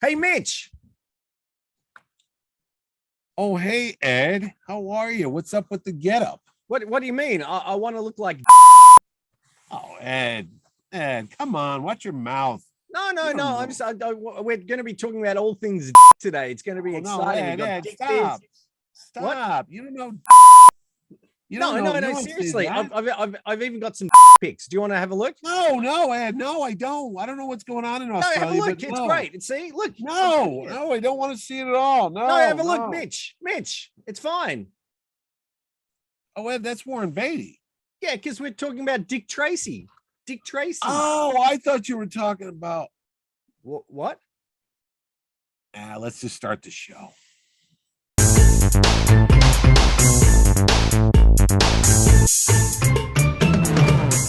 Hey, Mitch. Oh, hey, Ed. How are you? What's up with the getup? What do you mean? I want to look like Oh, Ed, come on. Watch your mouth. You don't no. I'm know. just we're going to be talking about all things today. It's going to be Oh, no, exciting. We've got Ed, dick stop. this. What? Stop. You don't know. You don't No, know. no, You no. don't say Seriously, that. I've even got some pics. Do you want to have a look? No, Ed. No, I don't. I don't know what's going on in No, have a Australia, look. but It's no. great. See, look. No, I don't want to see it at all. No, have No, a look, no. Mitch. It's fine. Oh, Ed, that's Warren Beatty. Yeah, because we're talking about Dick Tracy. Dick Tracy. Oh, I thought you were talking about. What? Let's just start the show.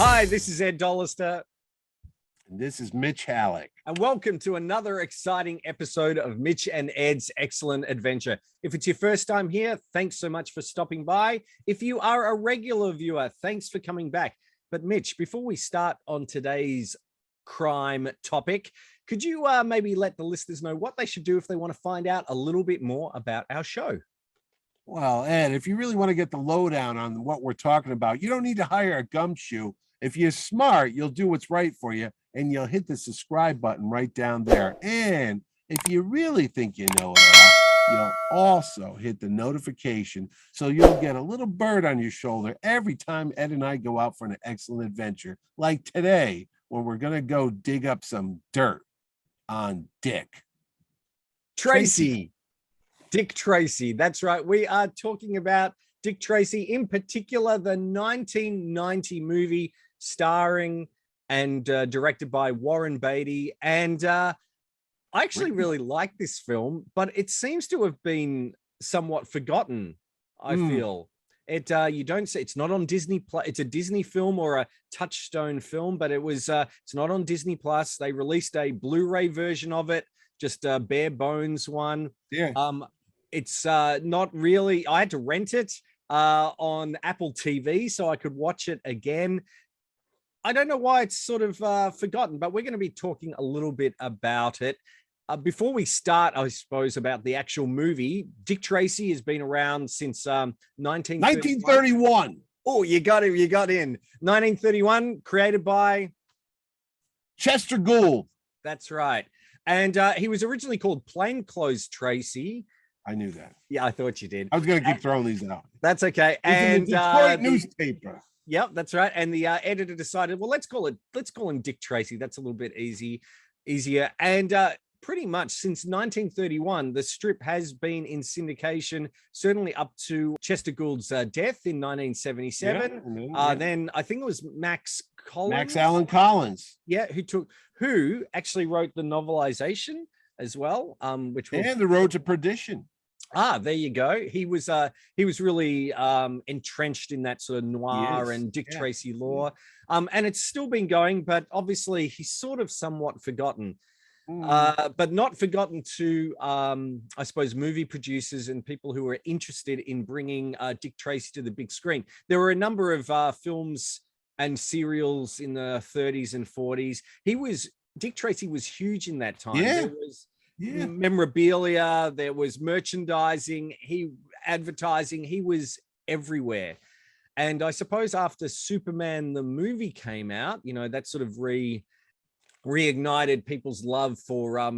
Hi, this is Ed Dollister. And this is Mitch Halleck. And welcome to another exciting episode of Mitch and Ed's Excellent Adventure. If it's your first time here, thanks so much for stopping by. If you are a regular viewer, thanks for coming back. But Mitch, before we start on today's crime topic, could you maybe let the listeners know what they should do if they want to find out a little bit more about our show? Well, Ed, if you really want to get the lowdown on what we're talking about, you don't need to hire a gumshoe. If you're smart, you'll do what's right for you, and you'll hit the subscribe button right down there. And if you really think you know it all, you'll also hit the notification so you'll get a little bird on your shoulder every time Ed and I go out for an excellent adventure, like today, when we're going to go dig up some dirt on Dick Tracy. Dick Tracy. That's right. We are talking about Dick Tracy, in particular, the 1990 movie starring and directed by Warren Beatty. And I actually really like this film, but it seems to have been somewhat forgotten, I feel. You don't see it's not on Disney Plus. It's a Disney film or a Touchstone film, but it's not on Disney Plus. They released a Blu-ray version of it, just a bare bones one. Yeah. It's not really. I had to rent it on Apple TV so I could watch it again. I don't know why it's sort of forgotten, but we're going to be talking a little bit about it. Before we start, I suppose, about the actual movie, Dick Tracy has been around since 1931. Oh, you got it. You got in. 1931, created by Chester Gould. That's right. And he was originally called Plainclothes Tracy. I knew that. Yeah, I thought you did. I was going to keep throwing these out. That's okay. And the Detroit newspaper. Yep, that's right. And the editor decided, well, let's call him Dick Tracy. That's a little bit easier. And pretty much since 1931, the strip has been in syndication, certainly up to Chester Gould's death in 1977. Then I think it was Max Allan Collins. Yeah, who actually wrote the novelization as well, which was The Road to Perdition. There you go. He was really entrenched in that sort of noir and Dick Tracy lore. And it's still been going, but obviously he's sort of somewhat forgotten. But not forgotten to, I suppose, movie producers and people who are interested in bringing Dick Tracy to the big screen. There were a number of films and serials in the 30s and 40s. Dick Tracy was huge in that time. Yeah. There was memorabilia, there was merchandising, advertising, he was everywhere. And I suppose after Superman the movie came out, that sort of reignited people's love for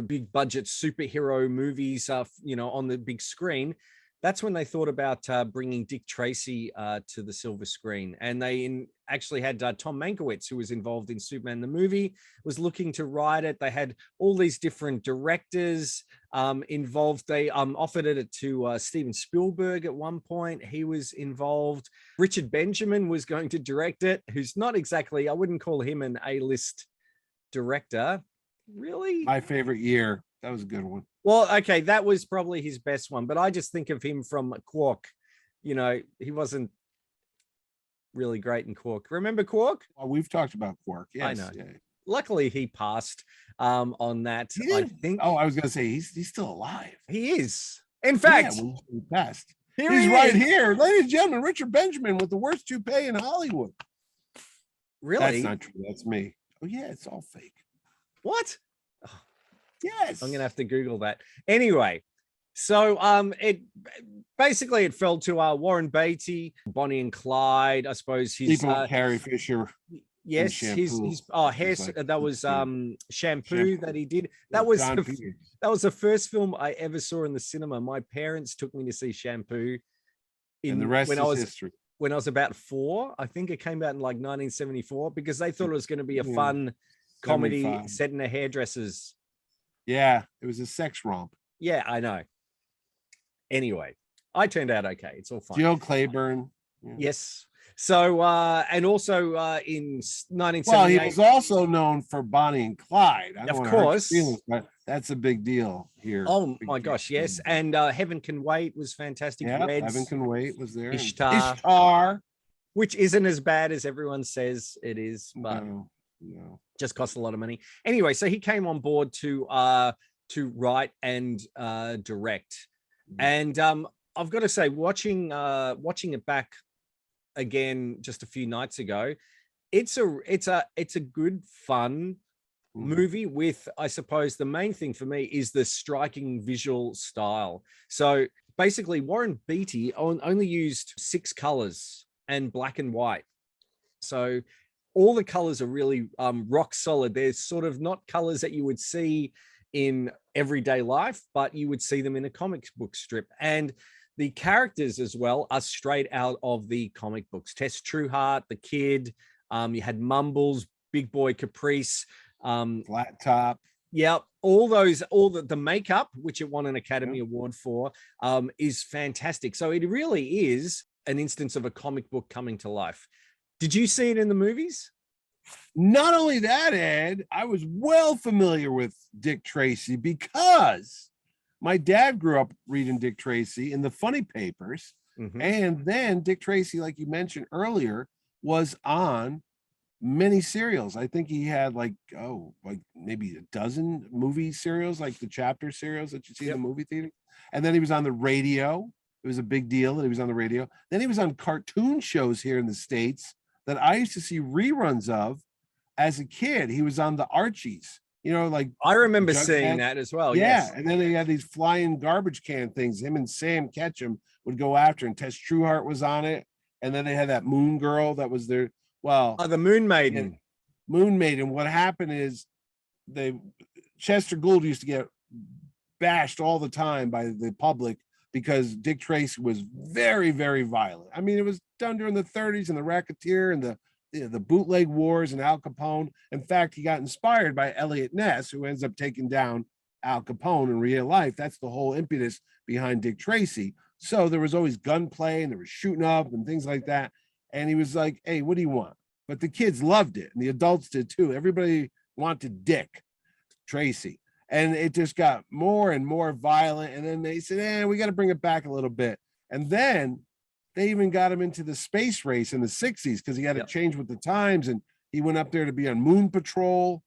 big budget superhero movies on the big screen. That's when they thought about bringing Dick Tracy to the silver screen. And they actually had Tom Mankiewicz, who was involved in Superman the movie, was looking to write it. They had all these different directors involved. They offered it to Steven Spielberg at one point. He was involved. Richard Benjamin was going to direct it, who's not exactly, I wouldn't call him an A-list director. Really? My favorite year. That was a good one. Well, okay, that was probably his best one, but I just think of him from Quark. He wasn't really great in Quark. Remember Quark? Well, we've talked about Quark. Yes. I know. Yeah. Luckily, he passed on that. I think. Oh, I was going to say he's still alive. He is. In fact, he passed. He's right here, ladies and gentlemen. Richard Benjamin with the worst toupee in Hollywood. Really? That's not true. That's me. Oh yeah, it's all fake. What? Yes. I'm gonna have to Google that. Anyway, so it basically it fell to Warren Beatty, Bonnie and Clyde. I suppose he's Sleeping with Carrie Fisher. yes, Shampoo, his hair, like that was shampoo that he did. That with was John Peters. that was the first film I ever saw in the cinema. My parents took me to see Shampoo And the rest when is I was history. when I was about 4. I think it came out in like 1974 because they thought it was going to be a fun comedy 75. set in a hairdresser's. Yeah, it was a sex romp. Yeah, I know. Anyway, I turned out okay. It's all fine. Jill Clayburn. Yeah. Yes. So in 1978. Well, he was also known for Bonnie and Clyde. I don't Of want to hurt your course. feelings, but that's a big deal here. Oh Big my deal. gosh, yes. And Heaven Can Wait was fantastic. Yeah, Reds, Heaven Can Wait was there. Ishtar, which isn't as bad as everyone says it is, but no. just costs a lot of money. Anyway, so he came on board to write and direct. And I've got to say, watching it back again just a few nights ago, it's a good fun movie with, I suppose the main thing for me is the striking visual style. So basically Warren Beatty only used 6 colors and black and white. So all the colors are really rock solid. They're sort of not colors that you would see in everyday life, but you would see them in a comic book strip. And the characters as well are straight out of the comic books. Tess Trueheart, the kid, you had Mumbles, Big Boy Caprice, Flat Top. Yeah, all the makeup, which it won an Academy Award for, is fantastic. So it really is an instance of a comic book coming to life. Did you see it in the movies? Not only that, Ed, I was well familiar with Dick Tracy because my dad grew up reading Dick Tracy in the funny papers. And then Dick Tracy, like you mentioned earlier, was on many serials. I think he had like maybe a dozen movie serials, like the Chapter serials that you see in the movie theater. And then he was on the radio. It was a big deal that he was on the radio. Then he was on cartoon shows here in the States that I used to see reruns of as a kid. He was on the Archies, like I remember seeing that as well. Yeah. Yes. And then they had these flying garbage can things. Him and Sam Ketchum would go after, and Tess Trueheart was on it. And then they had that Moon Girl that was there. Well, the Moon Maiden. Moon Maiden. What happened is Chester Gould used to get bashed all the time by the public because Dick Tracy was very, very violent. I mean, it was done during the 30s and the racketeer and the bootleg wars and Al Capone. In fact, he got inspired by Elliot Ness, who ends up taking down Al Capone in real life. That's the whole impetus behind Dick Tracy. So there was always gunplay and there was shooting up and things like that. And he was like, hey, what do you want? But the kids loved it and the adults did too. Everybody wanted Dick Tracy. And it just got more and more violent. And then they said, we got to bring it back a little bit. And then they even got him into the space race in the 60s because he had to change with the times. And he went up there to be on Moon Patrol.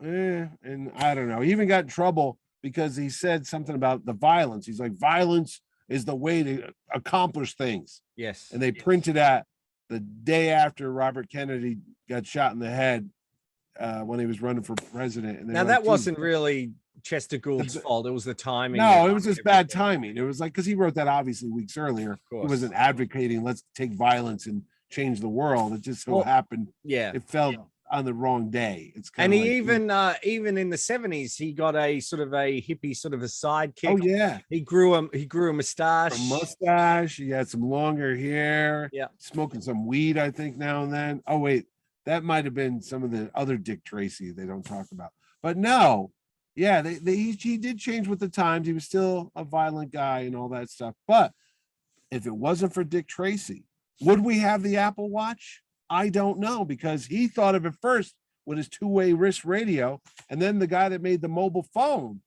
And I don't know. He even got in trouble because he said something about the violence. He's like, violence is the way to accomplish things. Yes. And they printed that the day after Robert Kennedy got shot in the head when he was running for president. And now that wasn't really Chester Gould's fault. It was the timing. No, it was just bad timing. It was like, because he wrote that obviously weeks earlier. He wasn't advocating, let's take violence and change the world. It just so happened. Yeah. It fell on the wrong day. It's kind and of he even in the 70s, he got a sort of a hippie sort of a sidekick. Oh yeah. He grew a mustache. A mustache. He had some longer hair. Yeah. Smoking some weed, I think, now and then. Oh, wait. That might have been some of the other Dick Tracy they don't talk about. But no, yeah, he did change with the times. He was still a violent guy and all that stuff. But if it wasn't for Dick Tracy, would we have the Apple Watch? I don't know, because he thought of it first with his two-way wrist radio. And then the guy that made the mobile phone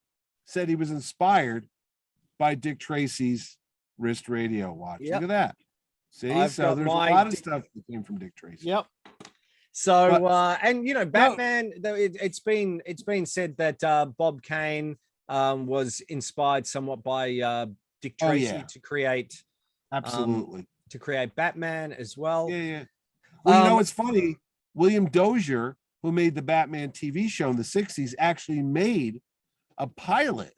said he was inspired by Dick Tracy's wrist radio watch. Yep. Look at that. See, so there's a lot of stuff that came from Dick Tracy. Yep. So, and Batman, it's been said that Bob Kane was inspired somewhat by Dick Tracy to create, absolutely, to create Batman as well. Yeah. Well, it's funny. William Dozier, who made the Batman TV show in the 60s, actually made a pilot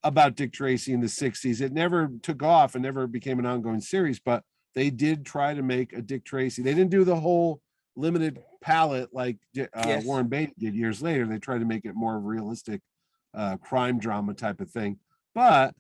about Dick Tracy in the 60s. It never took off and never became an ongoing series, but they did try to make a Dick Tracy. They didn't do the whole limited palette like Yes. Warren Beatty did years later. They tried to make it more realistic crime drama type of thing. But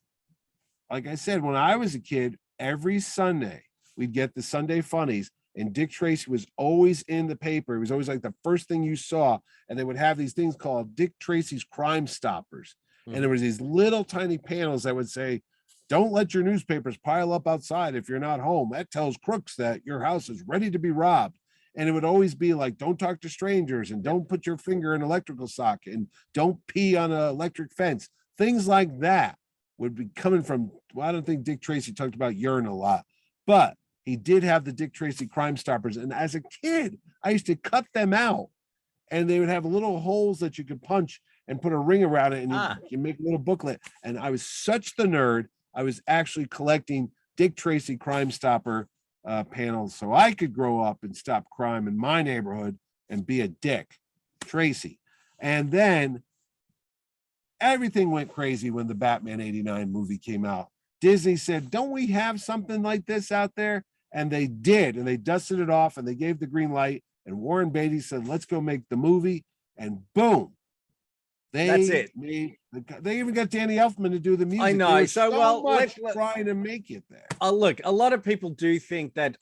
like I said, when I was a kid, every Sunday we'd get the Sunday funnies, and Dick Tracy was always in the paper. It was always like the first thing you saw, and they would have these things called Dick Tracy's Crime Stoppers. And there was these little tiny panels that would say, don't let your newspapers pile up outside if you're not home. That tells crooks that your house is ready to be robbed. And it would always be like, don't talk to strangers, and don't put your finger in an electrical socket, and don't pee on an electric fence. Things like that would be coming from, well, I don't think Dick Tracy talked about urine a lot, but he did have the Dick Tracy Crime Stoppers. And as a kid, I used to cut them out, and they would have little holes that you could punch and put a ring around it, and you make a little booklet. And I was such the nerd, I was actually collecting Dick Tracy Crime Stopper panels so I could grow up and stop crime in my neighborhood and be a Dick Tracy. And then everything went crazy when the Batman 89 movie came out. Disney said, don't we have something like this out there? And they did, and they dusted it off, and they gave the green light, and Warren Beatty said, let's go make the movie. And boom, That's it. They even got Danny Elfman to do the music. I know. So much trying to make it there. Look, a lot of people do think that,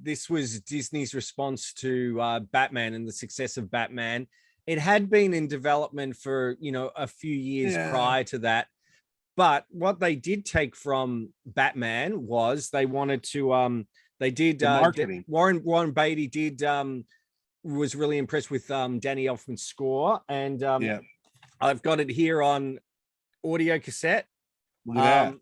this was Disney's response to Batman and the success of Batman. It had been in development for, a few years prior to that. But what they did take from Batman was they wanted to, they did marketing. Warren Beatty did, was really impressed with Danny Elfman's score. And I've got it here on audio cassette. Look at that.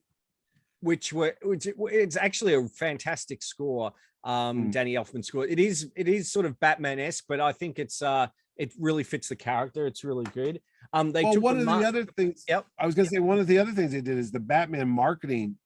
Which it's actually a fantastic score. Danny Elfman score. It is sort of Batman-esque, but I think it really fits the character. It's really good. They took one of the other things. Yep. I was gonna say one of the other things they did is the Batman marketing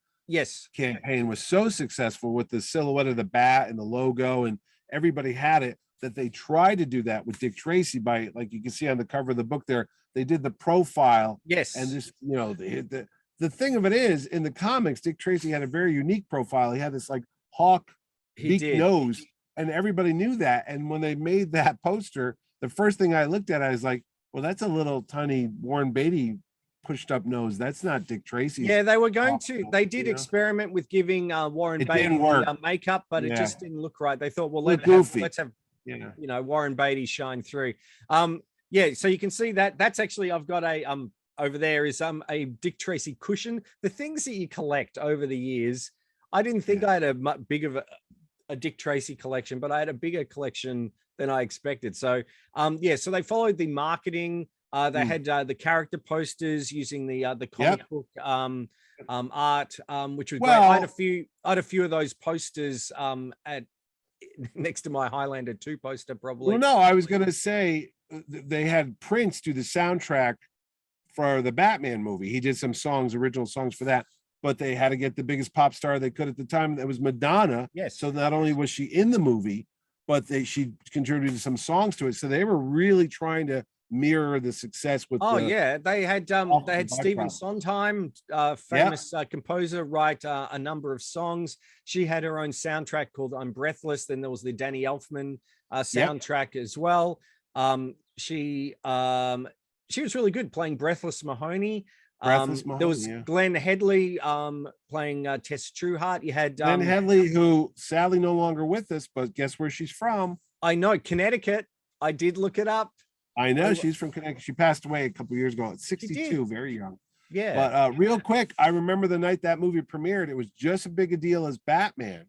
campaign was so successful with the silhouette of the bat and the logo, and everybody had it, that they tried to do that with Dick Tracy by, like you can see on the cover of the book there, they did the profile. Yes. And just, the thing of it is, in the comics, Dick Tracy had a very unique profile. He had this like hawk beak nose, and everybody knew that. And when they made that poster, the first thing I looked at, I was like, well, that's a little tiny Warren Beatty pushed up nose. That's not Dick Tracy. Yeah, they were going to. They did experiment with giving Warren Beatty makeup, but it just didn't look right. They thought, well, let's have Warren Beatty shine through. So you can see that. That's actually, I've got a over there is a Dick Tracy cushion. The things that you collect over the years, I didn't think I had a much big of a Dick Tracy collection, but I had a bigger collection than I expected. So so they followed the marketing. They had the character posters using the comic book art, which was great. I had a few of those posters at next to my Highlander 2 poster, probably. Well, no, I was gonna say they had Prince do the soundtrack for the Batman movie. He did some original songs for that, but they had to get the biggest pop star they could at the time. That was Madonna. Yes. So not only was she in the movie, but she contributed some songs to it. So they were really trying to mirror the success with. They had Stephen Sondheim, famous composer, write a number of songs. She had her own soundtrack called I'm Breathless. Then there was the Danny Elfman soundtrack as well. She was really good playing Breathless Mahoney. There was Glenn Headley playing Tess Trueheart. You had Glenn Headley, who sadly no longer with us, but guess where she's from? I know, Connecticut. I did look it up. I know she's from Connecticut. She passed away a couple of years ago at 62, very young. Yeah. But real quick, I remember the night that movie premiered. It was just as big a deal as Batman.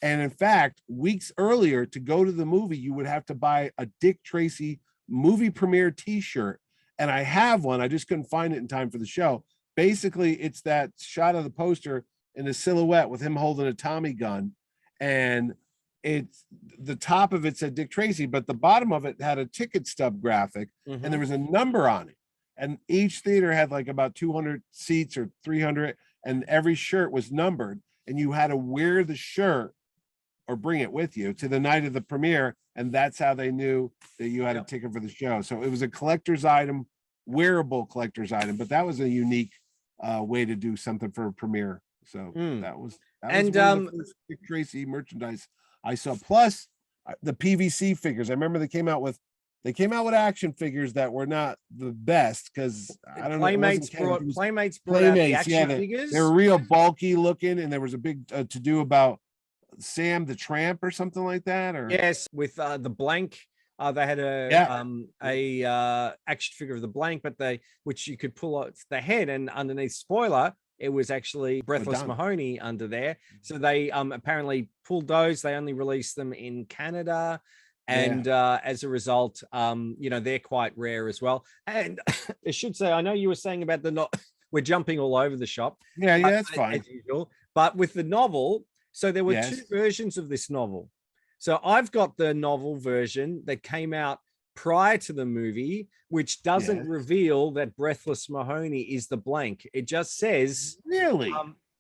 And in fact, weeks earlier, to go to the movie, you would have to buy a Dick Tracy movie premiere t-shirt. And I have one. I just couldn't find it in time for the show. Basically, it's that shot of the poster in a silhouette with him holding a Tommy gun. And it's the top of it said Dick Tracy, but the bottom of it had a ticket stub graphic, and there was a number on it. And each theater had like about 200 seats or 300, and every shirt was numbered. And you had to wear the shirt or bring it with you to the night of the premiere. And that's how they knew that you had a ticket for the show. So it was a collector's item wearable collector's item, but that was a unique way to do something for a premiere. So that was and one of the first Dick Tracy merchandise I saw. Plus the PVC figures. I remember they came out with action figures that were not the best because I don't Playmates know. Playmates brought out the action figures. They were real bulky looking, and there was a big to do about Sam the Tramp or something like that. Or yes, with the blank. They had a action figure of the blank, but which you could pull out the head, and underneath, spoiler, it was actually Breathless Mahoney under there. So they apparently pulled those. They only released them in Canada. And as a result, they're quite rare as well. And I should say, I know you were saying about we're jumping all over the shop. Yeah, that's fine. As usual. But with the novel, so there were two versions of this novel. So I've got the novel version that came out prior to the movie, which doesn't reveal that Breathless Mahoney is the blank. It just says, really?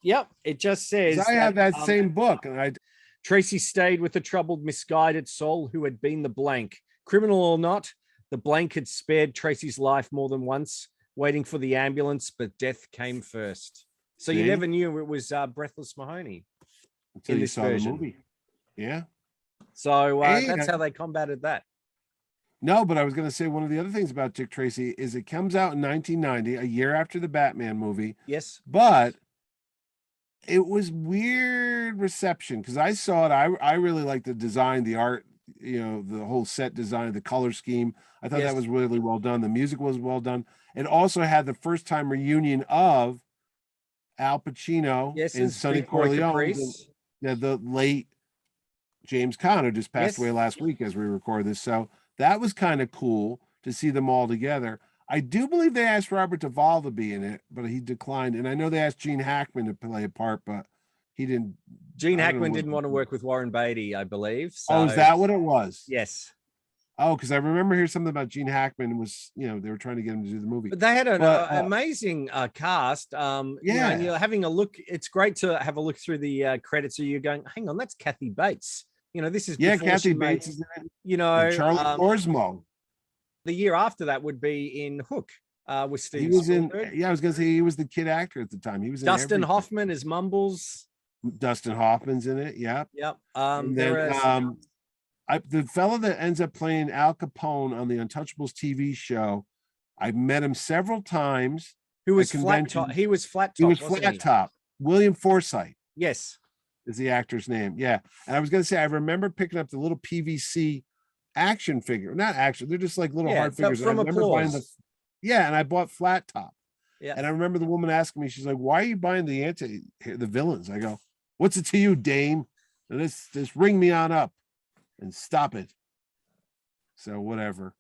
Yep. It just says I have that same book, and Tracy stayed with a troubled, misguided soul who had been the blank. Criminal or not, the blank had spared Tracy's life more than once, waiting for the ambulance, but death came first. So you never knew it was Breathless Mahoney until you saw the movie. Yeah. So that's how they combated that. No, but I was going to say one of the other things about Dick Tracy is it comes out in 1990, a year after the Batman movie. Yes. But it was weird reception because I saw it. I really liked the design, the art, the whole set design, the color scheme. I thought that was really well done. The music was well done. It also had the first time reunion of Al Pacino and Sonny Corleone. The late James Caan, who just passed away last week as we record this. So that was kind of cool to see them all together. I do believe they asked Robert Duvall to be in it, but he declined. And I know they asked Gene Hackman to play a part, but he didn't. Gene Hackman didn't want to work with Warren Beatty, I believe. So. Oh, is that what it was? Yes. Oh, because I remember hearing something about Gene Hackman was, they were trying to get him to do the movie. But they had an amazing cast. And you're having a look. It's great to have a look through the credits. So you're going, hang on, that's Kathy Bates. This is Kathy Bates is in it. Charlie Orsmo. The year after that would be in Hook with Steve. He was Spielberg. I was gonna say he was the kid actor at the time. He was Dustin Hoffman as Mumbles. Dustin Hoffman's in it. Yeah. Yep. The fellow that ends up playing Al Capone on the Untouchables TV show, I've met him several times. Who was flat top? He was flat top. He was flat top. William Forsythe. Yes. Is the actor's name. Yeah. And I was going to say, I remember picking up the little PVC action figure. Not action. They're just like little hard figures. From Applause. And I bought flat top. Yeah. And I remember the woman asking me, she's like, why are you buying the villains? I go, what's it to you, dame? And just ring me on up and stop it. So whatever.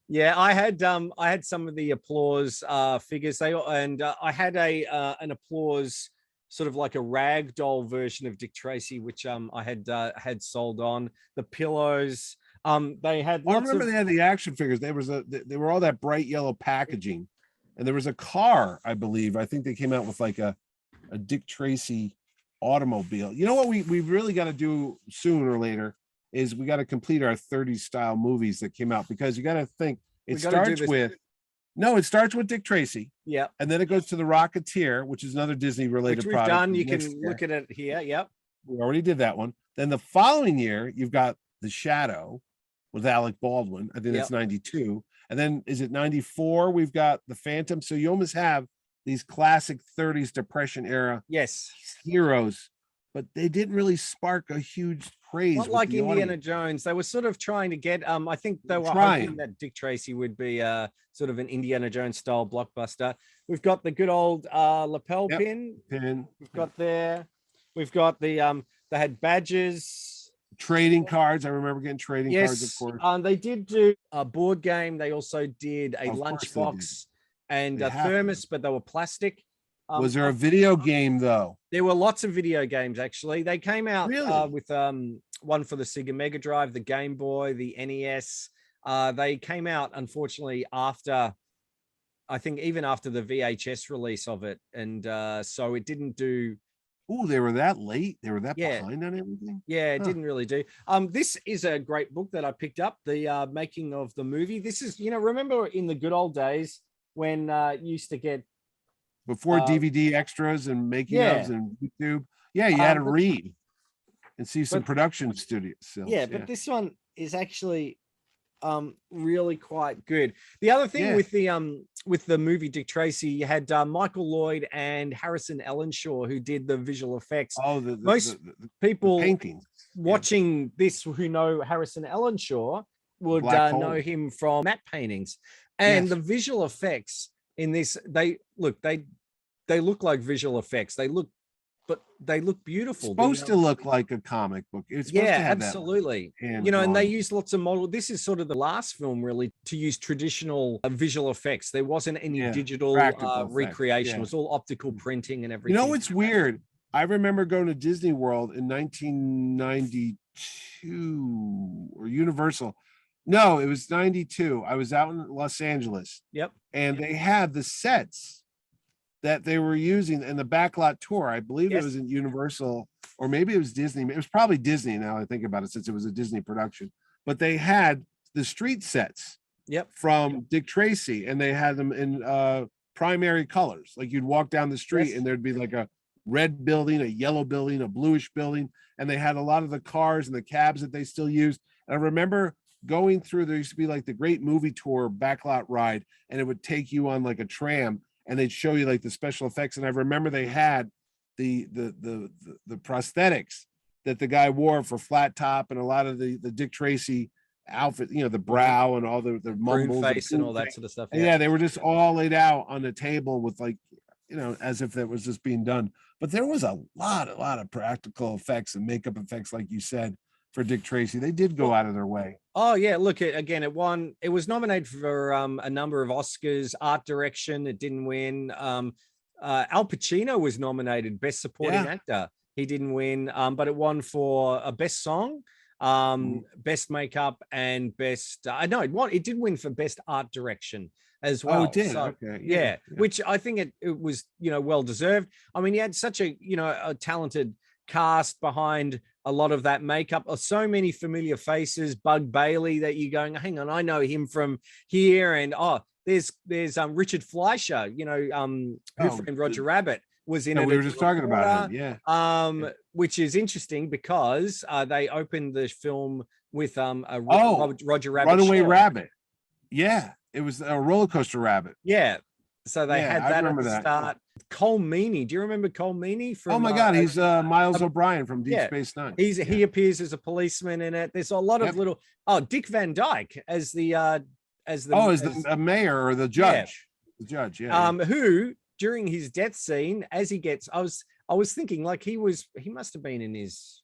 Yeah, I had some of the Applause figures. I had an Applause sort of like a rag doll version of Dick Tracy, which I had sold on. The pillows. They had. I remember they had the action figures. They were all that bright yellow packaging, and there was a car. I believe. I think they came out with like a Dick Tracy automobile. You know what we really got to do sooner or later is we got to complete our 30s style movies that came out, because you got to think it starts with Dick Tracy. Yeah. And then it goes to The Rocketeer, which is another Disney related product. Done. You can look at it here. Yep. We already did that one. Then the following year, you've got The Shadow with Alec Baldwin. I think that's 92. And then is it 94? We've got The Phantom. So you almost have these classic 30s Depression era heroes, but they didn't really spark a huge praise. Not like Indiana Jones. They were sort of trying to get, I think they were hoping that Dick Tracy would be sort of an Indiana Jones style blockbuster. We've got the good old lapel pin. We've got the, they had badges. Trading cards. I remember getting trading cards, of course. They did do a board game. They also did a lunchbox and a thermos, but they were plastic. Was there a video game though? There were lots of video games, actually. They came out with one for the Sega Mega Drive, the Game Boy, the NES. They came out, unfortunately, after, I think, even after the VHS release of it. And so it didn't do. Oh, they were that late? They were that behind on everything? Yeah, it didn't really do. This is a great book that I picked up, the making of the movie. This is, remember in the good old days, when you used to get before DVD extras and making yeah. ofs and YouTube. Yeah, you had to but, read and see some production studios. Yeah, but this one is actually really quite good. The other thing with the movie Dick Tracy, you had Michael Lloyd and Harrison Ellenshaw who did the visual effects. Oh, most people paintings watching this who know Harrison Ellenshaw would know him from matte paintings, and the visual effects in this, they look like visual effects. They look beautiful. It's supposed to look like a comic book. It's supposed to have absolutely. And they use lots of model. This is sort of the last film really to use traditional visual effects. There wasn't any digital recreation. It was all optical printing and everything. You know, it's weird. I remember going to Disney World in 1992 or Universal. No, it was 92. I was out in Los Angeles. Yep. And they had the sets that they were using in the backlot tour. I believe it was in Universal, or maybe it was Disney. It was probably Disney now I think about it, since it was a Disney production. But they had the street sets from Dick Tracy, and they had them in primary colors. Like you'd walk down the street and there'd be like a red building, a yellow building, a bluish building. And they had a lot of the cars and the cabs that they still used. And I remember going through, there used to be like the Great Movie Tour backlot ride, and it would take you on like a tram, and they'd show you like the special effects. And I remember they had the prosthetics that the guy wore for Flat Top and a lot of the Dick Tracy outfit, you know, the brow and all the mumbles face and all that sort of stuff. Yeah, they were just all laid out on the table with like, you know, as if that was just being done. But there was a lot of practical effects and makeup effects, like you said, for Dick Tracy. They did go out of their way. Oh yeah, look, again, it was nominated for a number of Oscars. Art direction, it didn't win. Al Pacino was nominated Best Supporting Actor. He didn't win, but it won for a Best Song, Best Makeup, and Best it did win for Best Art Direction as well. Oh, it did. So, okay. Yeah, which I think it was, you know, well deserved. I mean, he had such a, you know, a talented cast behind a lot of that makeup. So many familiar faces. Bug Bailey, that you're going, hang on, I know him from here. And there's Richard Fleischer, you know, Who Framed Roger Rabbit was in it. We were just talking about him. Which is interesting because they opened the film with Roger Rabbit. Runaway Rabbit. Yeah, it was a roller coaster rabbit. Yeah. So they had that at the start. Cole Meany. Do you remember Cole Meany from? Oh my God, he's Miles O'Brien from Deep Space Nine. He appears as a policeman in it. There's a lot of little. Oh, Dick Van Dyke as the the mayor or the judge. The judge, who during his death scene, as he gets, I was thinking like he must have been in his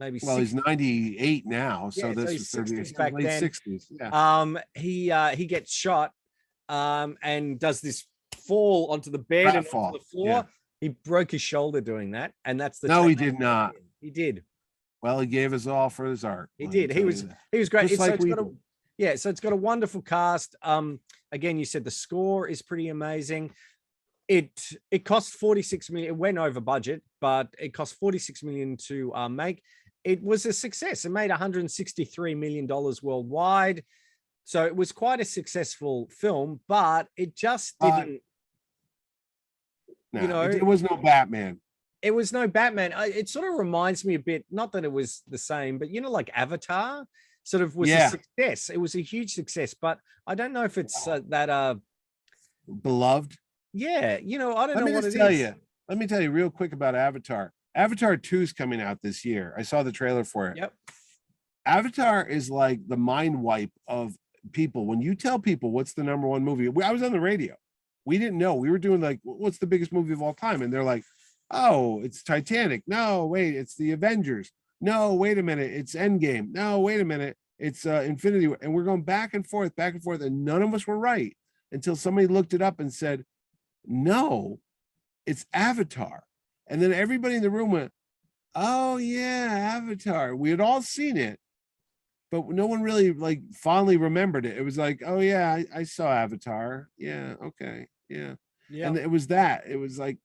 maybe. Well, 60s. He's 98 now, so this so was back late then. 60s. Yeah. He gets shot, and does this fall onto the bed and onto the floor. Yeah. He broke his shoulder doing that, and that's the. No, he did not. He did. Well, he gave us all for his art. He did. He was great. So it's got a wonderful cast. Again, you said the score is pretty amazing. It cost 46 million. It went over budget, but it cost 46 million to make. It was a success. It made 163 million dollars worldwide. So it was quite a successful film, but it just didn't. It was no Batman. It was no Batman. It sort of reminds me a bit, not that it was the same, but like Avatar sort of was a success. It was a huge success, but I don't know if it's that beloved. Yeah, I don't know what it is. Let me tell you real quick about Avatar. Avatar 2 is coming out this year. I saw the trailer for it. Yep. Avatar is like the mind wipe of people. When you tell people what's the number one movie, I was on the radio. We didn't know. We were doing like, what's the biggest movie of all time? And they're like, oh, it's Titanic. No, wait, it's the Avengers. No, wait a minute, it's Endgame. No, wait a minute, it's Infinity War. And we're going back and forth, and none of us were right until somebody looked it up and said, no, it's Avatar. And then everybody in the room went, oh yeah, Avatar. We had all seen it, but no one really like fondly remembered it. It was like, oh yeah, I saw Avatar. Yeah, okay, yeah. And it was that. It was like,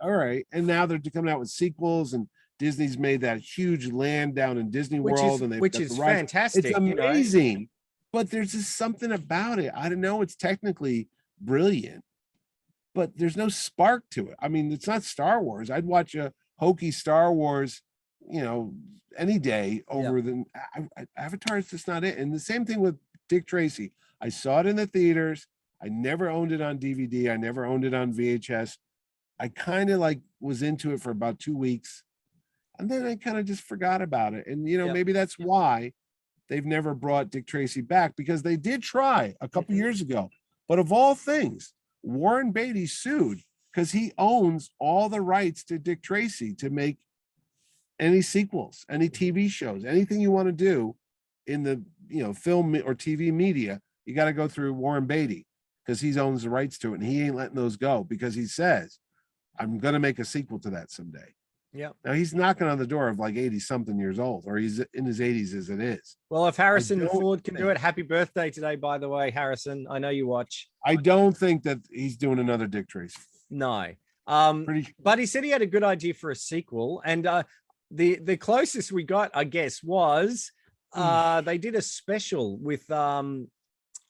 all right. And now they're coming out with sequels, and Disney's made that huge land down in Disney World, which is fantastic. It's amazing, but there's just something about it. I don't know. It's technically brilliant, but there's no spark to it. I mean, it's not Star Wars. I'd watch a hokey Star Wars, any day over than Avatar. Is just not it. And the same thing with Dick Tracy. I saw it in the theaters. I never owned it on DVD. I never owned it on VHS. I kind of was into it for about 2 weeks, and then I kind of just forgot about it. And maybe that's why they've never brought Dick Tracy back, because they did try a couple years ago. But of all things, Warren Beatty sued because he owns all the rights to Dick Tracy to make any sequels, any TV shows, anything you want to do in the film or TV media. You got to go through Warren Beatty because he owns the rights to it, and he ain't letting those go because he says, I'm going to make a sequel to that someday. Yeah. Now he's knocking on the door of 80 something years old, or he's in his 80s as it is. Well, if Harrison Ford can do it, happy birthday today, by the way, Harrison. I know you watch. I don't think that he's doing another Dick Tracy. No. But he said he had a good idea for a sequel. And the closest we got, I guess, was they did a special with oh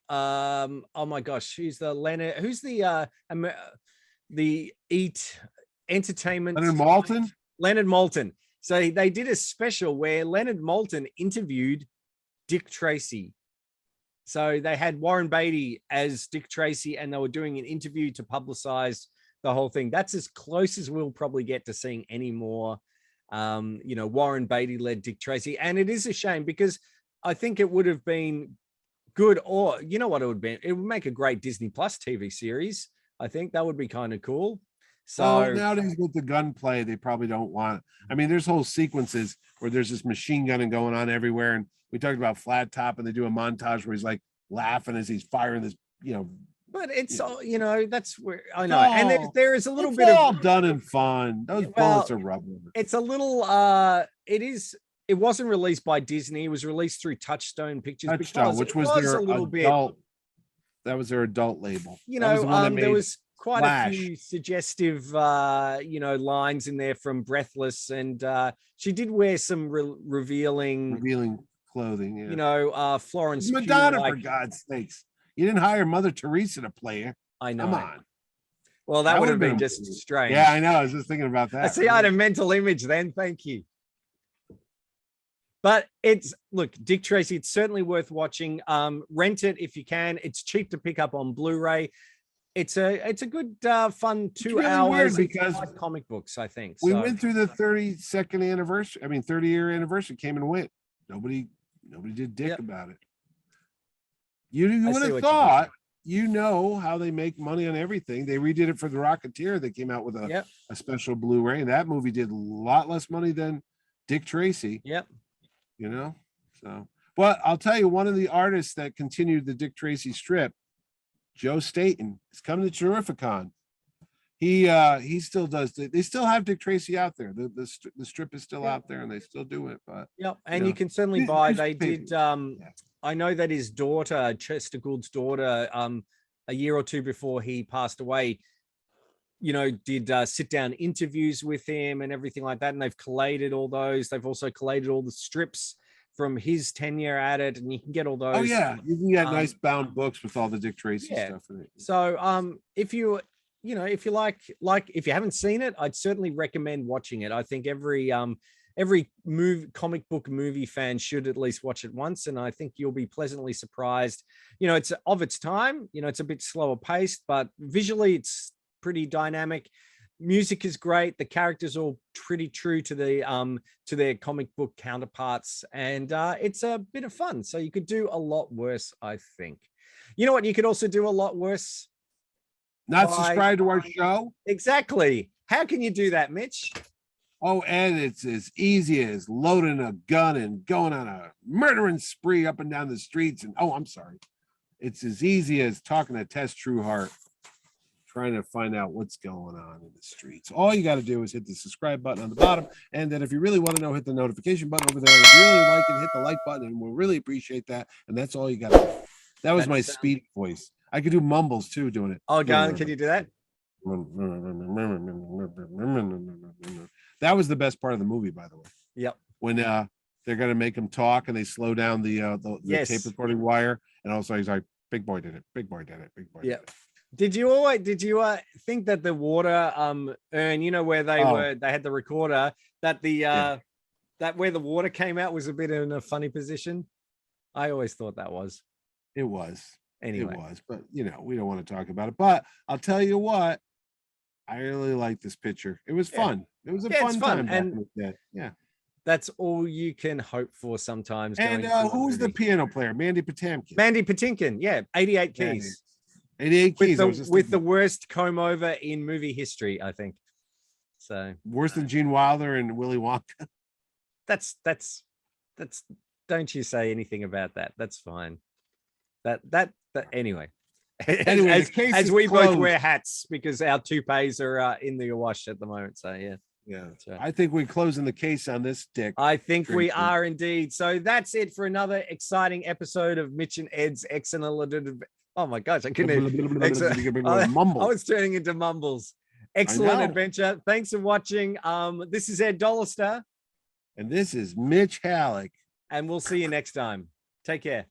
my gosh, who's the Eat Entertainment, Leonard Maltin. So they did a special where Leonard Maltin interviewed Dick Tracy. So they had Warren Beatty as Dick Tracy, and they were doing an interview to publicize the whole thing. That's as close as we'll probably get to seeing any more Warren Beatty led Dick Tracy. And it is a shame, because I think it would have been good, or you know what it would be? It would make a great Disney Plus TV series. I think that would be kind of cool. So nowadays with the gunplay, they probably don't want. I mean, there's whole sequences where there's this machine gunning going on everywhere, and we talked about Flat Top, and they do a montage where he's laughing as he's firing this, But it's all, that's where I know, and there is a little bit all done in fun. Those bullets are rubber. It's a little. It wasn't released by Disney. It was released through Touchstone Pictures, which was their a little adult. That was their adult label. There was quite a few suggestive, lines in there from Breathless, and she did wear some revealing clothing. Florence Madonna, for God's sakes. You didn't hire Mother Teresa to play her. I know. Come on. Well, that would have been just strange. Yeah, I know. I was just thinking about that. I see. I had a mental image then. Thank you. But Dick Tracy, it's certainly worth watching. Rent it if you can. It's cheap to pick up on Blu-ray. It's a good, fun 2 hours because like comic books, I think. We went through the 30th anniversary. 30-year anniversary came and went. Nobody did dick about it. You would have thought, how they make money on everything. They redid it for The Rocketeer. They came out with a special Blu-ray, and that movie did a lot less money than Dick Tracy. Yep. So, but I'll tell you, one of the artists that continued the Dick Tracy strip, Joe Staton, is coming to Terrificon. He still does. They still have Dick Tracy out there. The strip is still out there, and they still do it. But and you can certainly buy. They did. I know that his daughter, Chester Gould's daughter, a year or two before he passed away, did sit down interviews with him and everything like that. And they've collated all those. They've also collated all the strips from his tenure at it, and you can get all those. Oh yeah, you can get nice bound books with all the Dick Tracy stuff in it. So if you if you haven't seen it, I'd certainly recommend watching it. I think every comic book movie fan should at least watch it once, and I think you'll be pleasantly surprised. It's of its time. It's a bit slower paced, but visually it's pretty dynamic. Music is great. The characters are all pretty true to their comic book counterparts, and it's a bit of fun. So you could do a lot worse, I think. You know what? You could also do a lot worse. Not subscribe to our show. Exactly. How can you do that, Mitch? Oh, and it's as easy as loading a gun and going on a murdering spree up and down the streets. And it's as easy as talking to Tess Trueheart, trying to find out what's going on in the streets. All you got to do is hit the subscribe button on the bottom, and then if you really want to know, hit the notification button over there. If you really like it, hit the like button, and we'll really appreciate that. And that's all you got to do. That was my speedy voice. I could do mumbles too doing it. Oh, God, can you do that? That was the best part of the movie, by the way. Yep. When they're going to make him talk and they slow down the tape recording wire, and also he's like, "Big boy did it. Big boy did it. Big boy." Yeah. Did you think that the water urn, where they had the recorder, that that where the water came out was a bit in a funny position? I always thought that was. It was. Anyway. It was, but we don't want to talk about it. But I'll tell you what, I really like this picture. It was fun. It was a fun time. And yeah. That's all you can hope for sometimes. And who's the piano player? Mandy Patinkin. Mandy Patinkin, yeah, 88 keys. 88 keys. With the worst comb over in movie history, I think. So worse than Gene Wilder and Willy Wonka. That's don't you say anything about that. That's fine. That anyway. As we both wear hats because our toupees are in the wash at the moment. So yeah. Yeah, I think we're closing the case on this, Dick. I think we are indeed. So that's it for another exciting episode of Mitch and Ed's excellent. Oh my gosh, I couldn't. I was turning into mumbles. Excellent adventure. Thanks for watching. This is Ed Dollister. And this is Mitch Halleck. And we'll see you next time. Take care.